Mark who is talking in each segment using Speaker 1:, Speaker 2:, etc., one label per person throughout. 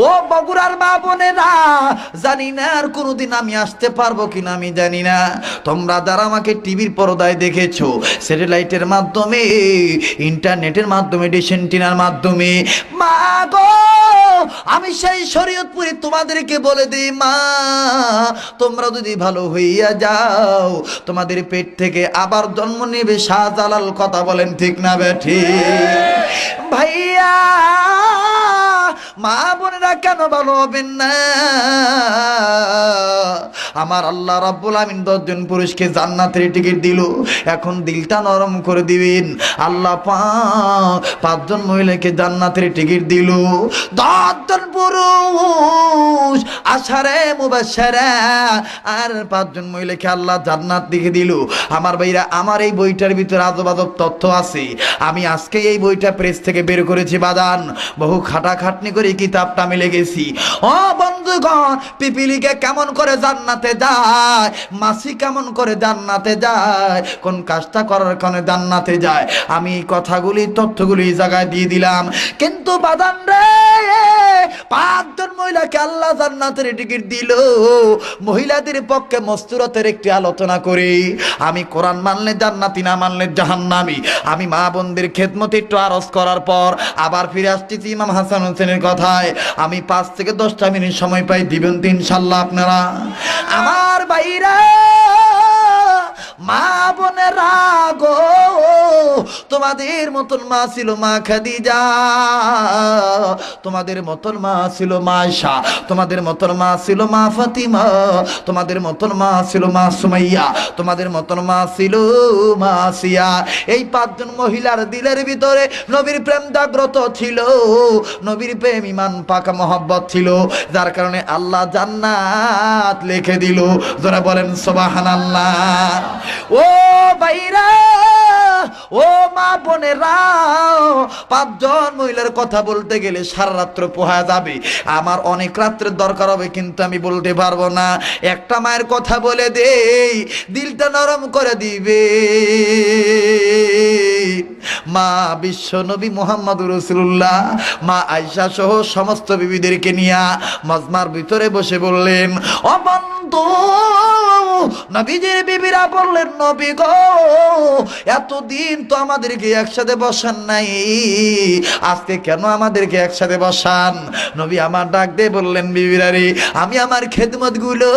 Speaker 1: ও বগুড়ার মা বোনেরা, জানি না আর কোনোদিন আমি আসতে পারবো কিনা আমি জানি না। তোমরা যারা আমাকে টিভির পর্দায় দেখেছো, স্যাটেলাইটের মাধ্যমে, ইন্টারনেটের মাধ্যমে, ডিশ অ্যান্টেনার মাধ্যমে, মা গো আমি সেই শরীয়তপুরে তোমাদেরকে বলে দিই মা, তোমরা যদি ভালো হইয়া যাও তোমাদের পেট থেকে আবার জন্ম নেবে শাহজালাল। কথা বলেন ঠিক না বেঠি? ভাইয়া মা বোনেরা কেন ভালো হবেন না? আমার আল্লাহ রাব্বুল আমিন 10 জন পুরুষকে জান্নাতের টিকিট দিল। এখন দিলটা নরম করে দিবেন। আল্লাহ পাক 5 জন মহিলাকে জান্নাতের টিকিট দিল। 10 জন পুরুষ আশারে মুবাশশারা, আর 5 জন মহিলাকে আল্লাহ জান্নাত দিকে দিল। আমার ভাইরা, আমার এই বইটার ভিতরে আজব আজব তথ্য আছে। আমি আজকে এই বইটা প্রেস থেকে বের করেছি বাদান, বহু খাটাখাটনি করে কিতাবটা আমি লেগেছি। ও বন্ধুগণ, পিপিলিকে কেমন করে জান্নাতে যায়, মাছি কেমন করে জান্নাতে যায়, কোন কাজটা করার কারণে জান্নাতে যায়, আমি কথাগুলি তথ্যগুলি এই জায়গায় দিয়ে দিলাম। কিন্তু বাদান রে, 5 জন মহিলাকে আল্লাহ জান্নাতের টিকিট দিল। মহিলাদের পক্ষে মস্তুরতের একটি আলোচনা করি। আমি কোরআন মানলে জান্নাতি, না মানলে জাহান্নামী। আমি মা বোনদের খেদমতে একটু আরজ করার পর আবার ফিরে আসতেছি ইমাম হাসান হোসেনের কথায়। আমি 5 থেকে 10টা মিনিট সময় পাই, দিবেন তো ইনশাল্লাহ আপনারা? আমার ভাইরা, মা বোনেরা গো, তোমাদের মতন মা ছিল মা খাদিজা, তোমাদের মতন মা ছিল মা আয়েশা, তোমাদের মতন মা ছিল মা ফাতিমা, তোমাদের মতন মা ছিল মা সুমাইয়া, তোমাদের মতন মা ছিল মা আসিয়া। এই 5 জন মহিলার দিলের ভিতরে নবীর প্রেম জাগ্রত ছিল, নবীর প্রেম ইমান পাকা মহব্বত ছিল, যার কারণে আল্লাহ জান্নাত লিখে দিল। যারা বলেন সুবহানাল্লাহ। ও ভাইরা, ও মা বোনেরা, 5 জন মহিলার কথা বলতে গেলে সারা রাত্র পোহা যাবে। আমার অনেক রাত্রের দরকার হবে, কিন্তু আমি বলতে পারবো না। একটা মায়ের কথা বলে দেই, দিলটা নরম করে দিবে। মা বিশ্ব নবী মুহাম্মদুর রাসূলুল্লাহ, মা আয়েশা সহ সমস্ত বিবিদেরকে নিয়ে মজমার ভিতরে বসে বললেন, ও বন্ধু, নবীজির বিবিরা বললেন, নবী গো, এতদিন তো আমাদেরকে একসাথে বসান নাই, আজকে কেন আমাদেরকে একসাথে বসান? নবী আমার ডাক দিয়ে বললেন, বিবিরা রে, আমি আমার খেদমত গুলো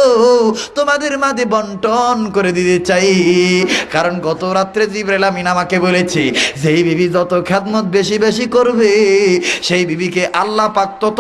Speaker 1: তোমাদের মাঝে বন্টন করে দিতে চাই। কারণ গত রাত্রে জিবরাইল আমিন আমাকে বলেছে, যেই বিবি যত খেদমত বেশি বেশি করবে, সেই বিবিকে আল্লাহ পাক তত